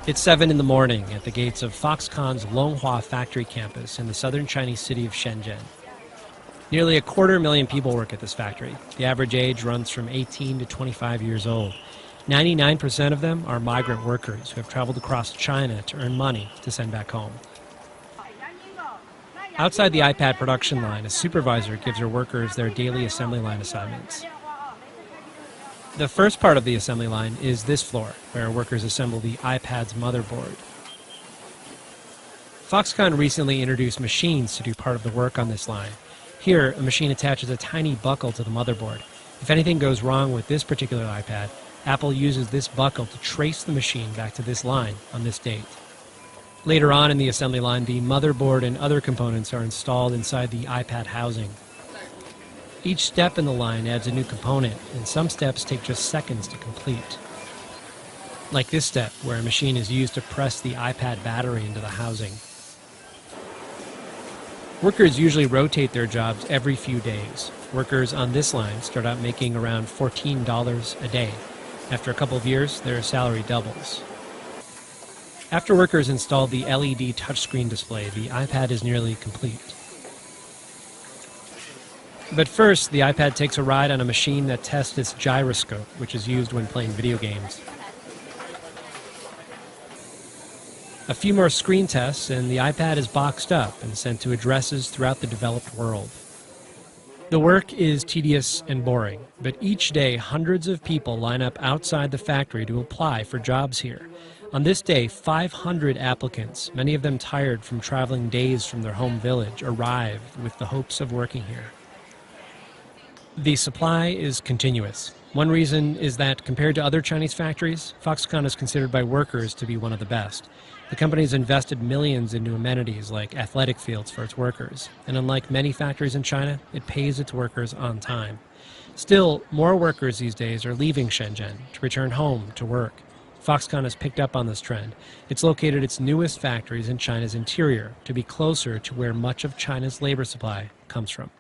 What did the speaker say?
It's 7 in the morning at the gates of Foxconn's Longhua factory campus in the southern Chinese city of Shenzhen. Nearly 250,000 people work at this factory. The average age runs from 18 to 25 years old. 99% of them are migrant workers who have traveled across China to earn money to send back home. Outside the iPad production line, a supervisor gives her workers their daily assembly line assignments. The first part of the assembly line is this floor, where workers assemble the iPad's motherboard. Foxconn recently introduced machines to do part of the work on this line. Here, a machine attaches a tiny buckle to the motherboard. If anything goes wrong with this particular iPad, Apple uses this buckle to trace the machine back to this line on this date. Later on in the assembly line, the motherboard and other components are installed inside the iPad housing. Each step in the line adds a new component, and some steps take just seconds to complete. Like this step, where a machine is used to press the iPad battery into the housing. Workers usually rotate their jobs every few days. Workers on this line start out making around $14 a day. After a couple of years, their salary doubles. After workers install the LED touchscreen display, the iPad is nearly complete. But first, the iPad takes a ride on a machine that tests its gyroscope, which is used when playing video games. A few more screen tests, and the iPad is boxed up and sent to addresses throughout the developed world. The work is tedious and boring, but each day hundreds of people line up outside the factory to apply for jobs here. On this day, 500 applicants, many of them tired from traveling days from their home village, arrive with the hopes of working here. The supply is continuous. One reason is that compared to other Chinese factories, Foxconn is considered by workers to be one of the best. The company has invested millions into amenities like athletic fields for its workers, and unlike many factories in China, it pays its workers on time. Still, more workers these days are leaving Shenzhen to return home to work. Foxconn has picked up on this trend. It's located its newest factories in China's interior to be closer to where much of China's labor supply comes from.